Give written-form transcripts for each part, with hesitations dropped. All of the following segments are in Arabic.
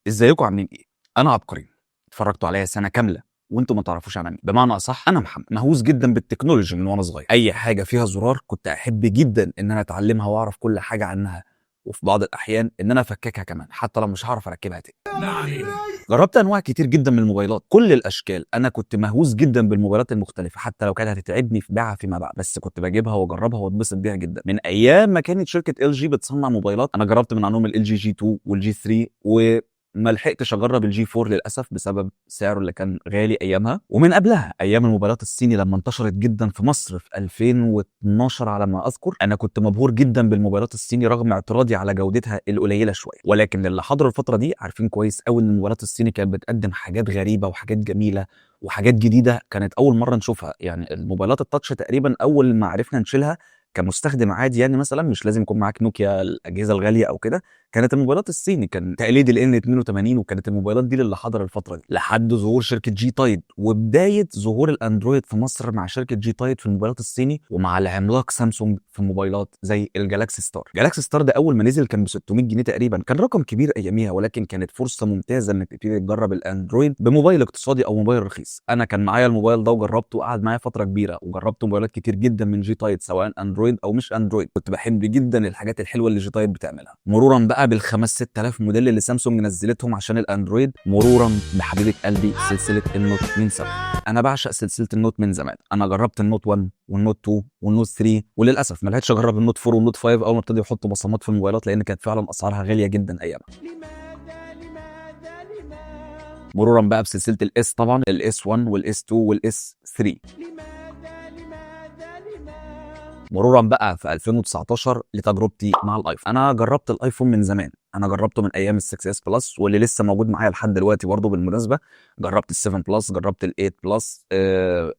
ازيكم عاملين ايه؟ انا عبقري. اتفرجتوا عليا سنه كامله وانتم ما تعرفوش عنها مين. بمعنى اصح انا محمد مهووس جدا بالتكنولوجي من وانا صغير. اي حاجه فيها زرار كنت احب جدا ان انا اتعلمها واعرف كل حاجه عنها، وفي بعض الاحيان ان انا افككها كمان حتى لو مش هعرف اركبها تاني. جربت انواع كتير جدا من الموبايلات، كل الاشكال. انا كنت مهووس جدا بالموبايلات المختلفه حتى لو كانت هتتعبني في بيعها فيما بعد، بس كنت بجيبها واجربها واتبسط بيها جدا. من ايام ما كانت شركه ال جي بتصنع موبايلات، انا جربت من عنهم ال جي جي 2 والجي 3 ما لحقتش اجرب الجي 4 للاسف بسبب سعره اللي كان غالي ايامها. ومن قبلها ايام الموبايلات الصيني لما انتشرت جدا في مصر في 2012 على ما اذكر، انا كنت مبهور جدا بالموبايلات الصيني رغم اعتراضي على جودتها القليله شويه. ولكن اللي حضروا الفتره دي عارفين كويس قوي ان الموبايلات الصيني كانت بتقدم حاجات غريبه وحاجات جميله وحاجات جديده كانت اول مره نشوفها. يعني الموبايلات التاتش تقريبا اول ما عرفنا نشيلها كمستخدم عادي، يعني مثلا مش لازم يكون معاك نوكيا الاجهزه الغاليه او كده، كانت الموبايلات الصيني كان تقليد ال N82. وكانت الموبايلات دي اللي حضر الفتره دي لحد ظهور شركه جي تايد وبدايه ظهور الاندرويد في مصر مع شركه جي تايد في الموبايلات الصيني، ومع العملاق سامسونج في الموبايلات زي الجالاكسي ستار. جالاكسي ستار ده اول ما نزل كان ب 600 جنيه تقريبا، كان رقم كبير اياميها، ولكن كانت فرصه ممتازه انك تبتدي تجرب الاندرويد بموبايل اقتصادي او موبايل رخيص. انا كان معايا الموبايل ده وجربته وقعد معايا فتره كبيره، وجربت موبايلات كتير جدا من جي تايد سواء اندرويد او مش اندرويد. كنت بحب جدا الحاجات الحلوه اللي جي تايد بتعملها، مرورا بقى بالخمس 6000 موديل اللي سامسونج نزلتهم عشان الاندرويد، مرورا بحبيبه قلبي سلسله النوت من 7. انا بعشق سلسله النوت من زمان. انا جربت النوت 1 والنوت 2 والنوت 3، وللاسف ما لحقتش اجرب النوت 4 والنوت 5 اول ما ابتدوا يحطوا بصمات في الموبايلات لان كانت فعلا اسعارها غاليه جدا ايامها. مرورا بقى بسلسله الاس، طبعا الاس 1 والاس 2 والاس 3. مرورا بقى في 2019 لتجربتي مع الايفون. انا جربت الايفون من زمان، انا جربته من ايام ال6 اس بلس واللي لسه موجود معايا لحد دلوقتي برضه بالمناسبه. جربت ال7 بلس، جربت ال8 بلس،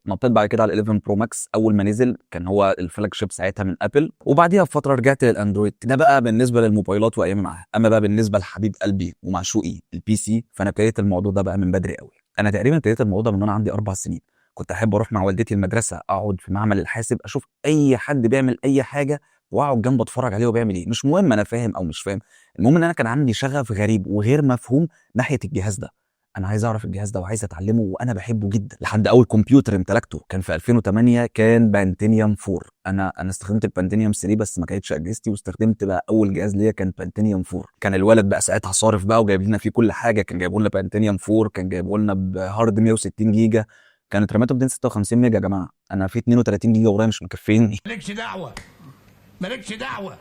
نطيت بعد كده على ال11 برو ماكس اول ما نزل، كان هو الفلاج شيب ساعتها من ابل، وبعديها بفتره رجعت للاندرويد. ده بقى بالنسبه للموبايلات وايامي معاها. اما بقى بالنسبه لحبيب قلبي ومعشوقي البي سي، فانا ابتديت الموضوع ده بقى من بدري قوي. انا تقريبا ابتديت الموضوع ده من وانا عندي 4 سنين. كنت احب اروح مع والدتي المدرسه، اقعد في معمل الحاسب اشوف اي حد بيعمل اي حاجه واقعد جنبه اتفرج عليه وبيعمل ايه، مش مهم انا فاهم او مش فاهم، المهم ان انا كان عندي شغف غريب وغير مفهوم ناحيه الجهاز ده. انا عايز اعرف الجهاز ده وعايز اتعلمه وانا بحبه جدا. لحد اول كمبيوتر امتلكته كان في 2008، كان بانتينيوم 4. انا استخدمت البانتينيوم 3 بس ما كانتش اجهزتي، واستخدمت بقى اول جهاز ليا كان بانتينيوم 4. كان الولد بقى ساعتها صارف بقى وجايب لنا فيه كل حاجه، كان جايبوا لنا بانتينيوم 4، كان جايبوا لنا بهارد 160 جيجا، كانت راماته 256 ميجا. يا جماعه انا في 32 جيجا ورايا مش مكفيني. مالكش دعوه، مالكش دعوه.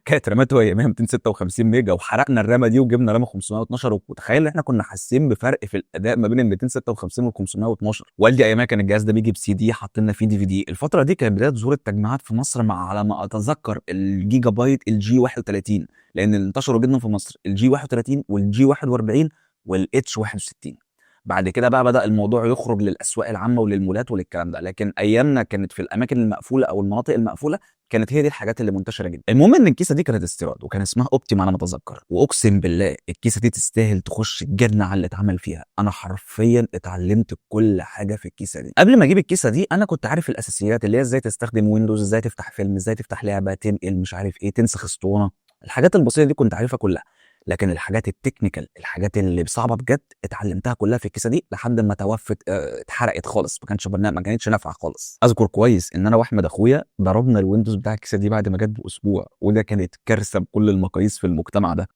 كانت راماته ايامها 256 ميجا، وحرقنا الرامه دي وجبنا رامه 512. وتخيل ان احنا كنا حاسين بفرق في الاداء ما بين ال 256 وال 512. والدي ايامها كان الجهاز ده بيجي بسي دي، حاطين لنا فيه دي في دي. الفتره دي كانت بدايه ظهور التجميعات في مصر مع على ما اتذكر الجيجا بايت الجي 31، لان اللي انتشروا جدا في مصر الجي 31 والجي 41 والاتش 61. بعد كده بقى بدأ الموضوع يخرج للأسواق العامة وللمولات وللكلام ده، لكن أيامنا كانت في الأماكن المقفولة أو المناطق المقفولة كانت هي دي الحاجات اللي منتشرة جدا. المهم إن الكيسة دي كانت استيراد وكان اسمها أوبتيم على ما أتذكر، وأقسم بالله الكيسة دي تستاهل تخش الجنة على اللي اتعمل فيها. أنا حرفيا اتعلمت كل حاجة في الكيسة دي. قبل ما أجيب الكيسة دي أنا كنت عارف الأساسيات اللي هي إزاي تستخدم ويندوز، إزاي تفتح فيلم، إزاي تفتح لعبة، تنقل مش عارف إيه، تنسخ اسطوانة. الحاجات البسيطة دي كنت عارفها كلها، لكن الحاجات التكنيكال، الحاجات اللي صعبه بجد، اتعلمتها كلها في الكيسه دي لحد ما توفت، اتحرقت خالص، ما كانتش نافعه خالص. اذكر كويس ان انا واحمد اخويا ضربنا الويندوز بتاع الكيسه دي بعد ما جت باسبوع، وده كانت كارثه بكل المقاييس في المجتمع ده.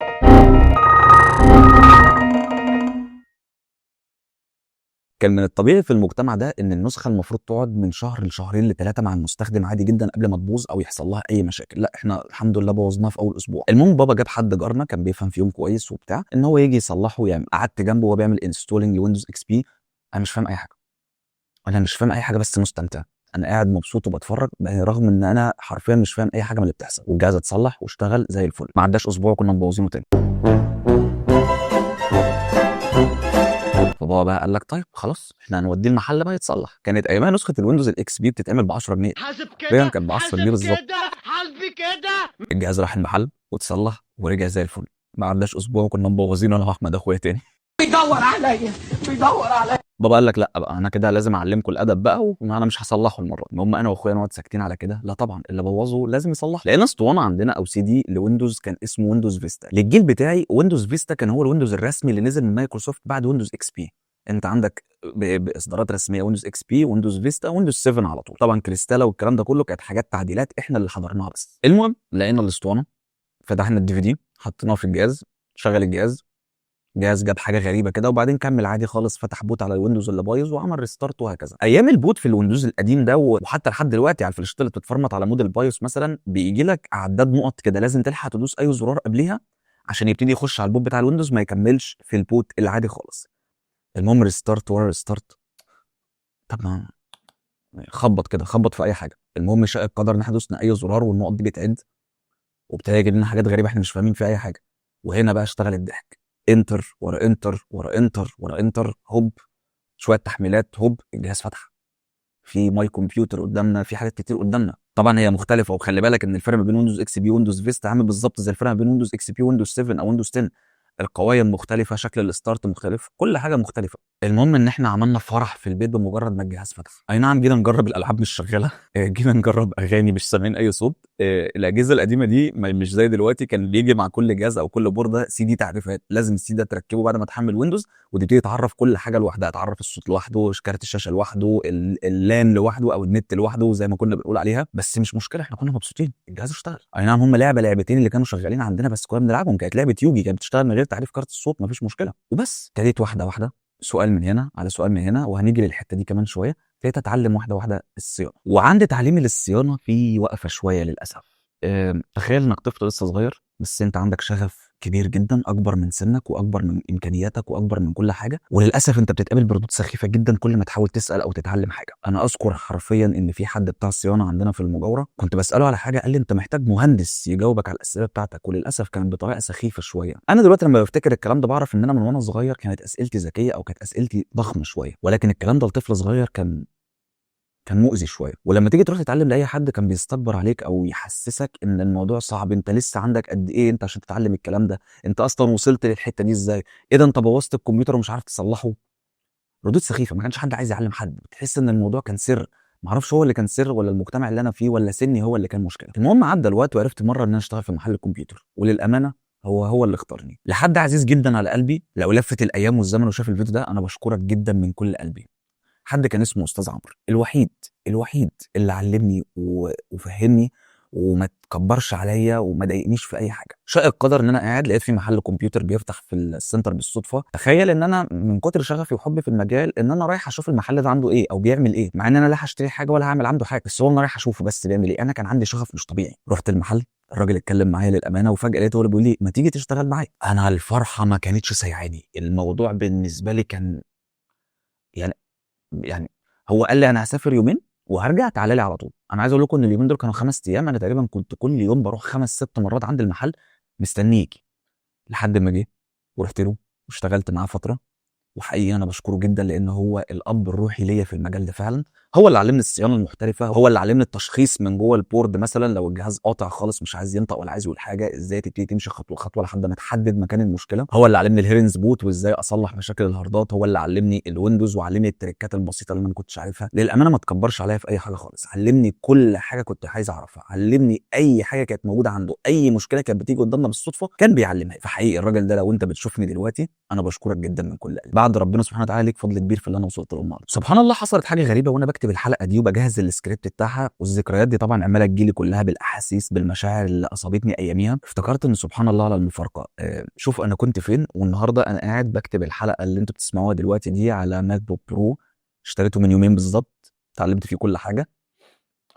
كان من الطبيعي في المجتمع ده ان النسخه المفروض تقعد من شهر لشهرين ل3 مع المستخدم عادي جدا قبل ما تبوظ او يحصل لها اي مشاكل. لا احنا الحمد لله بوظناها في اول اسبوع. المهم بابا جاب حد جارنا كان بيفهم فيهم كويس وبتاع ان هو يجي يصلحه. يعني قعدت جنبه وهو بيعمل انستولينج لويندوز اكس بي. انا مش فاهم اي حاجه، انا مش فاهم اي حاجه بس مستمتع. انا قاعد مبسوط وبتفرج رغم ان انا حرفيا مش فاهم اي حاجه من اللي بتحصل، والجهاز اتصلح واشتغل زي الفل. ما عداش اسبوع كنا مبوظينه تاني. فبابا بقى قال لك طيب خلاص احنا هنوديه المحل بقى يتصلح. كانت ايامها نسخه الويندوز الاكس بي بتتعمل ب 10 جنيه، حاسب فعلا كده، كانت ب 10 حاسب جنيه بالظبط. كده، حاسبي كده. الجهاز راح المحل واتصلح ورجع زي الفل. ما عداش اسبوع وكنا مبوظينه انا واحمد اخويا تاني. بيدور عليا، بيدور عليا. بابا قال لك لا بقى انا كده لازم اعلمكم الادب بقى وانا مش هصلحه المره دي. المهم انا واخويا نقعد ساكتين على كده، لا طبعا اللي بوظه لازم يصلح. لقينا اسطوانه عندنا او سي دي لويندوز كان اسمه ويندوز فيستا. للجيل بتاعي ويندوز فيستا كان هو الويندوز الرسمي اللي نزل من مايكروسوفت بعد ويندوز اكس بي. انت عندك باصدارات رسميه ويندوز اكس بي، ويندوز فيستا، ويندوز 7 على طول. طبعا كريستالا والكلام ده كله كانت حاجات تعديلات احنا اللي حضرناها بس. المهم لقينا الاسطوانه، فتحنا الدي في دي حطيناه في الجهاز، شغل الجهاز جاب حاجه غريبه كده، وبعدين كمل عادي خالص، فتح بوت على الويندوز اللي بايظ وعمل ريستارت وهكذا. ايام البوت في الويندوز القديم ده وحتى لحد دلوقتي على الفلاشات اللي بتتفرمط على موديل بايوس مثلا بيجي لك اعداد نقط كده لازم تلحق تدوس اي زرار قبليها عشان يبتدي يخش على البوت بتاع الويندوز، ما يكملش في البوت العادي خالص. المهم ريستارت ورا ريستارت، طب ما خبط كده، خبط في اي حاجه. المهم شاء القدر ان احنا دوسنا اي زرار والنقط دي بتعد، وابتدى يجي لنا حاجات غريبه احنا مش فاهمين فيها اي حاجه. وهنا بقى اشتغل الضحك، انتر ورا انتر ورا انتر ورا انتر، هوب شويه تحميلات، هوب الجهاز فتح. في ماي كمبيوتر قدامنا، في حاجات كتير قدامنا. طبعا هي مختلفه، وخلي بالك ان الفرق ما بين ويندوز اكس بي ويندوز فيستا عامل بالظبط زي الفرق ما بين ويندوز اكس بي ويندوز 7 او ويندوز 10. القوايم مختلفه، شكل الستارت مختلف، كل حاجه مختلفه. المهم ان احنا عملنا فرح في البيت بمجرد ما الجهاز فتح. اي نعم جينا نجرب الالعاب مش شغاله، جينا نجرب اغاني مش سامعين اي صوت. الاجهزه القديمه دي مش زي دلوقتي، كان بيجي مع كل جهاز او كل بورده سي دي تعريفات، لازم السي ده تركبه بعد ما تحمل ويندوز وتبتدي تعرف كل حاجه لوحدها، تعرف الصوت لوحده، كارت الشاشه لوحده، اللان لوحده او النت لوحده زي ما كنا بنقول عليها. بس مش مشكله، احنا كنا مبسوطين، الجهاز اشتغل. اي نعم هم لعبتين اللي كانوا شغالين عندنا بس كنا بنلعبهم، كانت لعبه يوجي كانت بتشتغل من غير تعريف كارت الصوت، مفيش مشكله وبس. ابتديت واحده واحده، سؤال من هنا على سؤال من هنا، وهنيجي للحته دي كمان شويه. ابتديت اتعلم واحده واحده الصيانه، وعند تعليمي للصيانه في وقفه شويه للاسف. تخيل انك طفل لسه صغير بس انت عندك شغف كبير جدا، اكبر من سنك واكبر من امكانياتك واكبر من كل حاجه، وللاسف انت بتتقابل بردود سخيفه جدا كل ما تحاول تسال او تتعلم حاجه. انا اذكر حرفيا ان في حد بتاع صيانه عندنا في المجاوره كنت بساله على حاجه، قال لي انت محتاج مهندس يجاوبك على الاسئله بتاعتك، وللاسف كانت بطريقه سخيفه شويه. انا دلوقتي لما بفتكر الكلام ده بعرف ان انا من وانا صغير كانت اسئلتي ذكيه او كانت اسئلتي ضخمه شويه، ولكن الكلام ده لطفل صغير كان مؤذي شويه. ولما تيجي تروح تتعلم لاي حد كان بيستكبر عليك او يحسسك ان الموضوع صعب، انت لسه عندك قد ايه انت عشان تتعلم الكلام ده، انت اصلا وصلت للحته دي ازاي، ايه ده انت بوظت الكمبيوتر ومش عارف تصلحه. ردود سخيفه، ما كانش حد عايز يعلم حد، بتحس ان الموضوع كان سر، ما اعرفش هو اللي كان سر ولا المجتمع اللي انا فيه ولا سني هو اللي كان مشكله. المهم عدى الوقت وعرفت مره ان انا اشتغل في محل كمبيوتر، وللامانه هو اللي اختارني لحد عزيز جدا على قلبي. لو لفت الايام والزمن وشاف الفيديو ده انا بشكرك جدا من كل قلبي. حد كان اسمه استاذ عمرو، الوحيد اللي علمني وفهمني وما تكبرش عليا وما ضايقنيش في اي حاجه. شاء القدر ان انا قاعد لقيت في محل كمبيوتر بيفتح في السنتر بالصدفه. تخيل ان انا من كتر شغفي وحبي في المجال ان انا رايح اشوف المحل ده عنده ايه او بيعمل ايه، مع ان انا لا هشتري حاجه ولا هعمل عنده حاجه، بس هو انا رايح اشوفه بس بيعمل ايه. انا كان عندي شغف مش طبيعي. رحت المحل، الراجل اتكلم معايا للامانه، وفجاه لقيته هو اللي بيقول لي ما تيجي تشتغل معايا. انا الفرحه ما كانتش سايعاني، الموضوع بالنسبه لي كان يعني هو قال لي انا هسافر يومين وهرجع تعالى لي على طول. انا عايز اقول لكم ان اليومين دول كانوا 5 ايام، انا تقريبا كنت كل يوم بروح 5 6 مرات عند المحل مستنيك، لحد ما جه ورحت له واشتغلت معاه فتره. وحقيقي انا بشكره جدا لان هو الاب الروحي ليا في المجال ده فعلا. هو اللي علمني الصيانه المحترفه، هو اللي علمني التشخيص من جوه البورد، مثلا لو الجهاز قاطع خالص مش عايز ينطق ولا عايز يقول حاجه ازاي تبتدي تمشي خطوه خطوه لحد ما تحدد مكان المشكله. هو اللي علمني الهيرنز بوت وازاي اصلح مشاكل الهاردات، هو اللي علمني الويندوز وعلمني التريكات البسيطه اللي انا ما كنتش عارفها. للامانه ما تكبرش عليا في اي حاجه خالص، علمني كل حاجه كنت عايز اعرفها، علمني اي حاجه كانت موجوده عنده، اي مشكله كانت بتيجي قدامنا بالصدفه كان بيعلمها. فحقيقي الراجل ده لو انت بتشوفني دلوقتي انا بشكرك جدا من كل قلبي. بعد ربنا سبحانه وتعالى ليك فضل كبير في اللي انا وصلت له النهارده. سبحان الله حصلت حاجه غريبه وانا بكتب الحلقه دي وبجهز السكريبت بتاعها، والذكريات دي طبعا عماله تجيلي كلها بالاحاسيس بالمشاعر اللي اصابتني اياميها. افتكرت ان سبحان الله على المفارقه. شوف انا كنت فين، والنهارده انا قاعد بكتب الحلقه اللي انتوا بتسمعوها دلوقتي دي على ماك بوك برو، اشتريته من يومين بالظبط، اتعلمت فيه كل حاجه،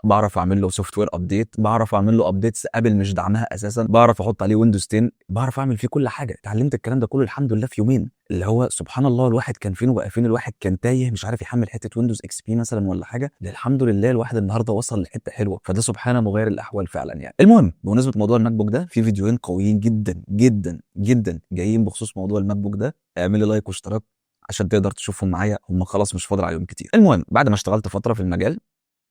بعرف اعمل له سوفت وير ابديت، بعرف اعمل له ابديتس ابل مش دعمها اساسا، بعرف احط عليه ويندوز 10، بعرف اعمل فيه كل حاجه. اتعلمت الكلام ده كله الحمد لله في يومين، اللي هو سبحان الله الواحد كان فين وبقى فين، الواحد كان تايه مش عارف يحمل حته ويندوز اكس بي مثلا ولا حاجه، الحمد لله الواحد النهارده وصل لحته حلوه، فده سبحان مغير الاحوال فعلا يعني. المهم بمناسبه موضوع الماك بوك ده، في فيديوهين قويين جدا جدا جدا جايين بخصوص موضوع الماك بوك ده، اعمل لي لايك واشتراك عشان تقدر تشوفهم معايا، هم خلاص مش فاضل عليهم كتير. المهم بعد ما اشتغلت فتره في المجال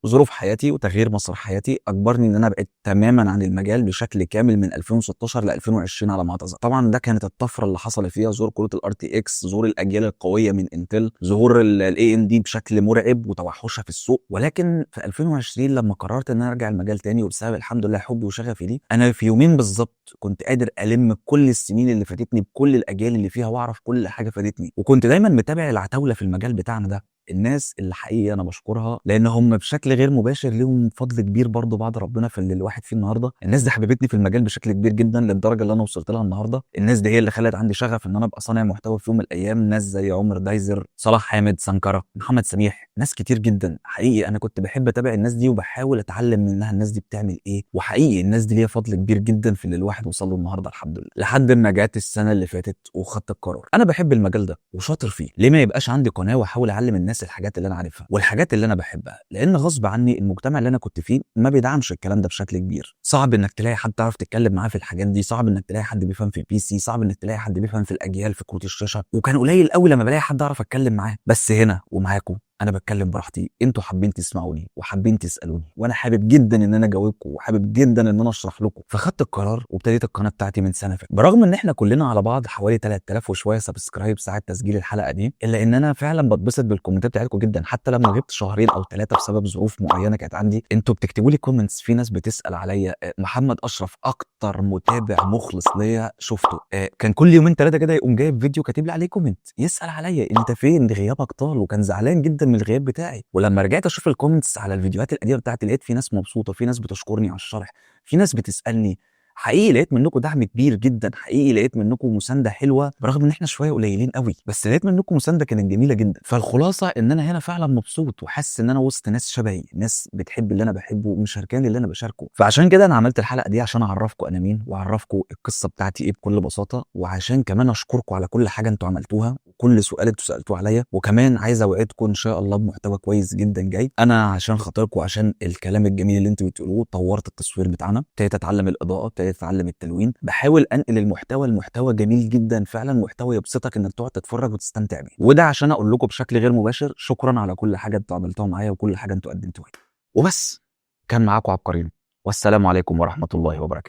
ظروف حياتي وتغيير مسار حياتي اجبرني ان انا ابعد تماما عن المجال بشكل كامل من 2016 ل 2020 على ما اتذكر. طبعا ده كانت الطفره اللي حصلت فيها ظهور كروت الار تي اكس، ظهور الاجيال القويه من انتل، ظهور الاي ام دي بشكل مرعب وتوحشها في السوق. ولكن في 2020 لما قررت ان انا ارجع المجال تاني وبسبب الحمد لله حبي وشغفي ليه، انا في يومين بالظبط كنت قادر الم كل السنين اللي فاتتني بكل الاجيال اللي فيها واعرف كل حاجه فاتتني. وكنت دايما متابع العتاوله في المجال بتاعنا ده، الناس اللي حقيقي انا بشكرها لان هم بشكل غير مباشر ليهم فضل كبير برضه بعد ربنا في اللي الواحد فيه النهارده. الناس دي حببتني في المجال بشكل كبير جدا للدرجه اللي انا وصلت لها النهارده. الناس دي هي اللي خلت عندي شغف ان انا ابقى صانع محتوى في يوم من الايام. ناس زي عمر دايزر، صلاح حامد، سانكرا، محمد سميح، ناس كتير جدا. حقيقي انا كنت بحب اتابع الناس دي وبحاول اتعلم منها الناس دي بتعمل ايه. وحقيقي الناس دي ليها فضل كبير جدا في اللي الواحد وصل له النهارده الحمد لله. لحد ما جات السنه اللي فاتت وخدت القرار، انا بحب المجال ده وشاطر فيه، ليه ما يبقاش عندي قناه واحاول اعلم الناس الحاجات اللي انا عارفها والحاجات اللي انا بحبها؟ لان غصب عني المجتمع اللي انا كنت فيه ما بيدعمش الكلام ده بشكل كبير. صعب انك تلاقي حد تعرف تتكلم معاه في الحاجات دي، صعب انك تلاقي حد بيفهم في البي سي، صعب انك تلاقي حد بيفهم في الاجيال في كروت الشاشه. وكان قليل قوي لما بلاقي حد اعرف اتكلم معاه. بس هنا ومعاكم انا بتكلم براحتي، انتوا حابين تسمعوني وحابين تسالوني، وانا حابب جدا ان انا اجاوبكم وحابب جدا ان انا اشرح لكم. فخدت القرار وابتديت القناه بتاعتي من سنه فاتت. برغم ان احنا كلنا على بعض حوالي 3000 وشويه سبسكرايب ساعه تسجيل الحلقه دي، الا ان انا فعلا بتبسط بالكومنتات بتاعتكم جدا. حتى لما غبت شهرين او 3 بسبب ظروف معينه كانت عندي، انتوا بتكتبوا لي كومنتس. في ناس بتسال عليا. محمد اشرف اكتر متابع مخلص ليا شفته، كان كل يومين 3 كده يقوم جايب فيديو كاتب لي عليه كومنت يسال عليا انت فين، غيابك طال، وكان زعلان جدا من الغياب بتاعي. ولما رجعت اشوف الكومنتس على الفيديوهات القديمه بتاعتي، لقيت في ناس مبسوطه، في ناس بتشكرني على الشرح، في ناس بتسالني. حقيقي لقيت منكم دعم كبير جدا، حقيقي لقيت منكم مسانده حلوه برغم ان احنا شويه قليلين قوي، بس لقيت منكم مسانده كانت جميله جدا. فالخلاصه ان انا هنا فعلا مبسوط وحاسس ان انا وسط ناس شبهي، ناس بتحب اللي انا بحبه ومشاركاني اللي انا بشاركه. فعشان كده انا عملت الحلقه دي عشان اعرفكم انا مين واعرفكم القصه بتاعتي ايه بكل بساطه، وعشان كمان اشكركم على كل حاجه انتوا عملتوها وكل سؤال انتوا سالتوه عليا. وكمان عايز اوعدكم ان شاء الله بمحتوى كويس جدا جاي. انا عشان خاطركم وعشان الكلام الجميل اللي انتوا بتقولوه طورت التصوير بتاعنا، ابتديت اتعلم الاضاءه، ابتديت اتعلم التلوين، بحاول انقل المحتوى جميل جدا فعلا، محتوى يبسطك انك تقعد تتفرج وتستمتع بيه. وده عشان اقول لكم بشكل غير مباشر شكرا على كل حاجه انتوا عملتوها معايا وكل حاجه انتوا قدمتوها. وبس، كان معاكم عبقريين، والسلام عليكم ورحمه الله وبركاته.